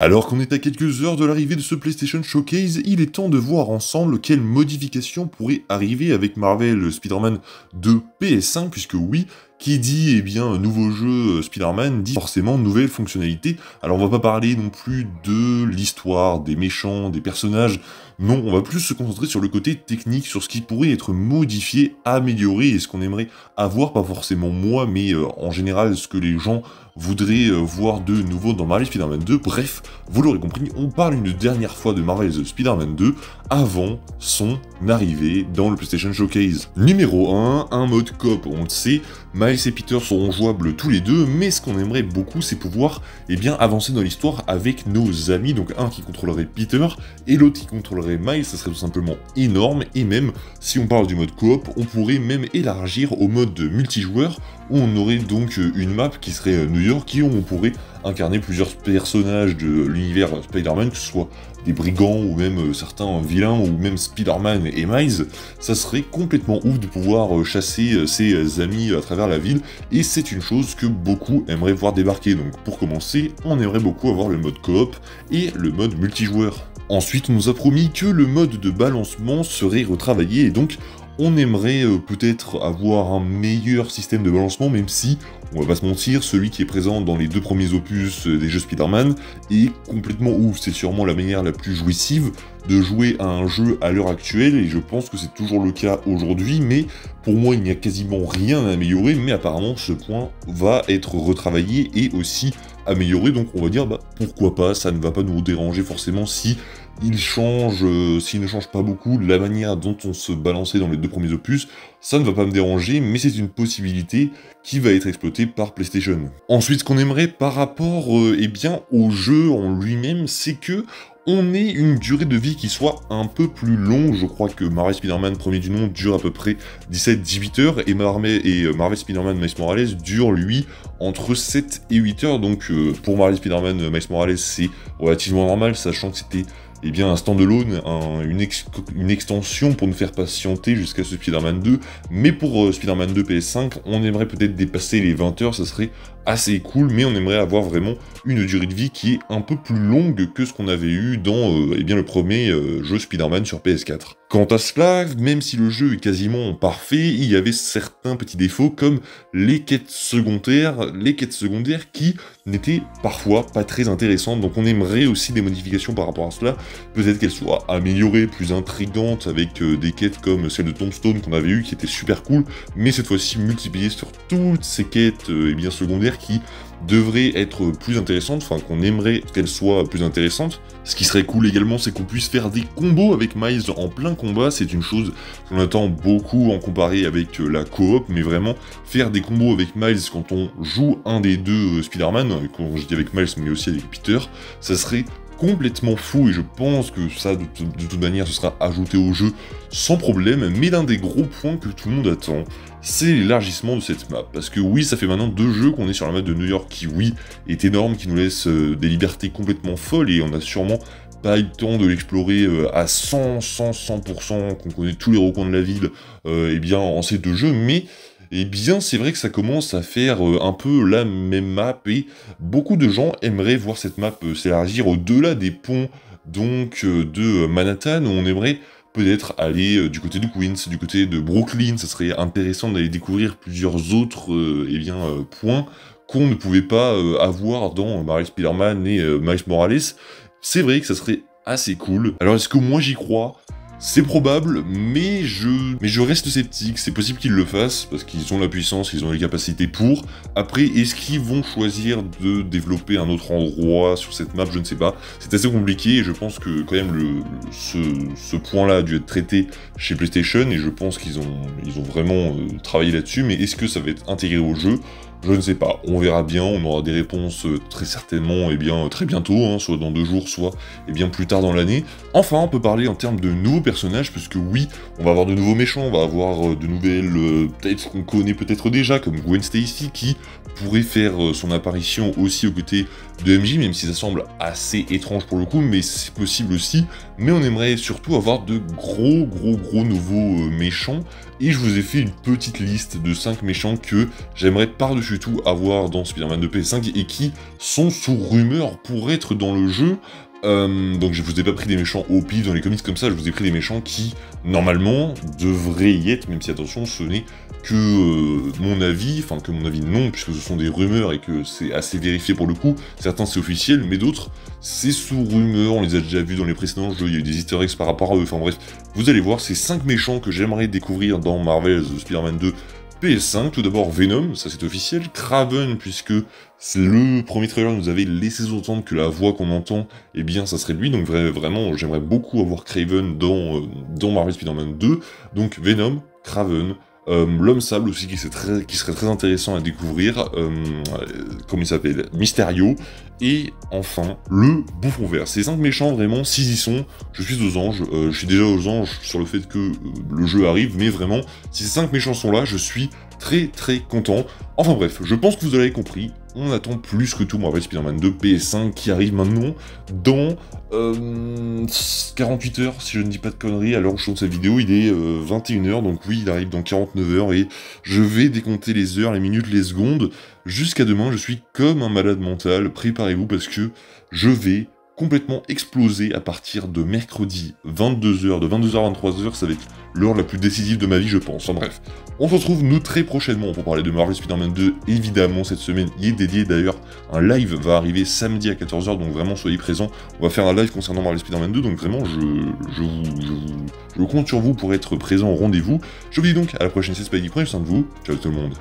Alors qu'on est à quelques heures de l'arrivée de ce PlayStation Showcase, il est temps de voir ensemble quelles modifications pourraient arriver avec Marvel Spider-Man 2 PS5, puisque oui, qui dit eh bien nouveau jeu Spider-Man dit forcément nouvelles fonctionnalités. Alors on va pas parler non plus de l'histoire, des méchants, des personnages, non, on va plus se concentrer sur le côté technique, sur ce qui pourrait être modifié, amélioré, et ce qu'on aimerait avoir, pas forcément moi, mais en général ce que les gens voudraient voir de nouveau dans Marvel Spider-Man 2. Bref, vous l'aurez compris, on parle une dernière fois de Marvel Spider-Man 2 avant son arrivée dans le PlayStation Showcase. Numéro 1, un mode coop, on le sait, Miles et Peter seront jouables tous les deux, mais ce qu'on aimerait beaucoup, c'est pouvoir avancer dans l'histoire avec nos amis, donc un qui contrôlerait Peter et l'autre qui contrôlerait Miles, ça serait tout simplement énorme, et même, si on parle du mode coop, on pourrait même élargir au mode multijoueur, où on aurait donc une map qui serait New York, où on pourrait incarner plusieurs personnages de l'univers Spider-Man, que ce soit des brigands, ou même certains vilains, ou même Spider-Man et Miles. Ça serait complètement ouf de pouvoir chasser ses amis à travers la ville, et c'est une chose que beaucoup aimeraient voir débarquer. Donc pour commencer, on aimerait beaucoup avoir le mode coop et le mode multijoueur. Ensuite, on nous a promis que le mode de balancement serait retravaillé, et donc on aimerait peut-être avoir un meilleur système de balancement, même si, on va pas se mentir, celui qui est présent dans les deux premiers opus des jeux Spider-Man est complètement ouf. C'est sûrement la manière la plus jouissive de jouer à un jeu à l'heure actuelle, et je pense que c'est toujours le cas aujourd'hui, mais pour moi il n'y a quasiment rien à améliorer, mais apparemment ce point va être retravaillé et aussi amélioré, donc on va dire pourquoi pas, ça ne va pas nous déranger forcément si il change, s'il ne change pas beaucoup la manière dont on se balançait dans les deux premiers opus, ça ne va pas me déranger, mais c'est une possibilité qui va être exploitée par PlayStation. Ensuite, ce qu'on aimerait par rapport au jeu en lui-même, c'est que on ait une durée de vie qui soit un peu plus longue. Je crois que Marvel Spider-Man premier du nom dure à peu près 17-18 heures, et Marvel Spider-Man Miles Morales dure lui entre 7 et 8 heures, donc pour Marvel Spider-Man Miles Morales c'est relativement normal, sachant que c'était un standalone, une extension pour nous faire patienter jusqu'à ce Spider-Man 2, mais pour Spider-Man 2 PS5, on aimerait peut-être dépasser les 20 heures, ça serait assez cool, mais on aimerait avoir vraiment une durée de vie qui est un peu plus longue que ce qu'on avait eu dans le premier jeu Spider-Man sur PS4. Quant à cela, même si le jeu est quasiment parfait, il y avait certains petits défauts comme les quêtes secondaires qui n'étaient parfois pas très intéressantes, donc on aimerait aussi des modifications par rapport à cela, peut-être qu'elles soient améliorées, plus intrigantes, avec des quêtes comme celle de Tombstone qu'on avait eu qui était super cool, mais cette fois-ci multipliées sur toutes ces quêtes secondaires qui devraient être plus intéressantes, enfin qu'on aimerait qu'elles soient plus intéressantes. Ce qui serait cool également, c'est qu'on puisse faire des combos avec Miles en plein combat, c'est une chose qu'on attend beaucoup en comparé avec la coop, mais vraiment faire des combos avec Miles quand on joue un des deux Spider-Man, quand je dis avec Miles mais aussi avec Peter, ça serait complètement fou, et je pense que ça, de toute manière, ce sera ajouté au jeu sans problème, mais l'un des gros points que tout le monde attend, c'est l'élargissement de cette map, parce que oui, ça fait maintenant 2 jeux qu'on est sur la map de New York qui, oui, est énorme, qui nous laisse des libertés complètement folles, et on a sûrement pas eu le temps de l'explorer à 100%, qu'on connaît tous les recoins de la ville, en ces 2 jeux, mais c'est vrai que ça commence à faire un peu la même map, et beaucoup de gens aimeraient voir cette map s'élargir au-delà des ponts donc de Manhattan, où on aimerait peut-être aller du côté de Queens, du côté de Brooklyn. Ça serait intéressant d'aller découvrir plusieurs autres points qu'on ne pouvait pas avoir dans Marvel Spider-Man et Miles Morales. C'est vrai que ça serait assez cool. Alors est-ce que moi j'y crois ? C'est probable, mais je reste sceptique. C'est possible qu'ils le fassent, parce qu'ils ont la puissance, ils ont les capacités pour. Après, est-ce qu'ils vont choisir de développer un autre endroit sur cette map? Je ne sais pas. C'est assez compliqué, et je pense que quand même ce point-là a dû être traité chez PlayStation, et je pense qu'ils ont vraiment travaillé là-dessus, mais est-ce que ça va être intégré au jeu? Je ne sais pas, on verra bien, on aura des réponses très certainement très bientôt, soit dans 2 jours, soit plus tard dans l'année. Enfin, on peut parler en termes de nouveaux personnages, puisque oui, on va avoir de nouveaux méchants, on va avoir de nouvelles têtes qu'on connaît peut-être déjà, comme Gwen Stacy, qui pourrait faire son apparition aussi aux côtés de MJ, même si ça semble assez étrange pour le coup, mais c'est possible aussi. Mais on aimerait surtout avoir de gros nouveaux méchants, et je vous ai fait une petite liste de 5 méchants que j'aimerais par-dessus tout avoir dans Spider-Man 2 PS5, et qui sont sous rumeur pour être dans le jeu. Donc je vous ai pas pris des méchants au pif dans les comics comme ça, je vous ai pris des méchants qui, normalement, devraient y être, même si attention, ce n'est que mon avis, enfin que mon avis non, puisque ce sont des rumeurs et que c'est assez vérifié pour le coup, certains c'est officiel, mais d'autres c'est sous rumeur, on les a déjà vus dans les précédents jeux, il y a eu des easter eggs par rapport à eux, enfin bref, vous allez voir, c'est 5 méchants que j'aimerais découvrir dans Marvel's Spider-Man 2 PS5, tout d'abord Venom, ça c'est officiel, Kraven, puisque le premier trailer nous avait laissé entendre que la voix qu'on entend, eh bien ça serait lui, donc vraiment j'aimerais beaucoup avoir Kraven dans Marvel Spider-Man 2, donc Venom, Kraven, l'homme sable aussi qui serait très intéressant à découvrir, comment il s'appelle, Mysterio, et enfin le bouffon vert. Ces 5 méchants vraiment, s'ils y sont, je suis aux anges, je suis déjà aux anges sur le fait que le jeu arrive, mais vraiment, si ces 5 méchants sont là, je suis très content. Enfin bref, je pense que vous l'avez compris, on attend plus que tout Marvel Spider-Man 2 PS5 qui arrive maintenant dans 48 heures, si je ne dis pas de conneries. À l'heure où je tourne cette vidéo, il est 21h, donc oui, il arrive dans 49 heures, et je vais décompter les heures, les minutes, les secondes, jusqu'à demain. Je suis comme un malade mental, préparez-vous parce que je vais complètement explosé à partir de mercredi 22h, de 22h à 23h, ça va être l'heure la plus décisive de ma vie, je pense. Enfin bref, on se retrouve nous très prochainement pour parler de Marvel Spider-Man 2, évidemment, cette semaine y est dédiée, d'ailleurs, un live va arriver samedi à 14h, donc vraiment soyez présents, on va faire un live concernant Marvel Spider-Man 2, donc vraiment, je compte sur vous pour être présent au rendez-vous. Je vous dis donc à la prochaine, c'est Spidey, prenez soin de vous, ciao tout le monde.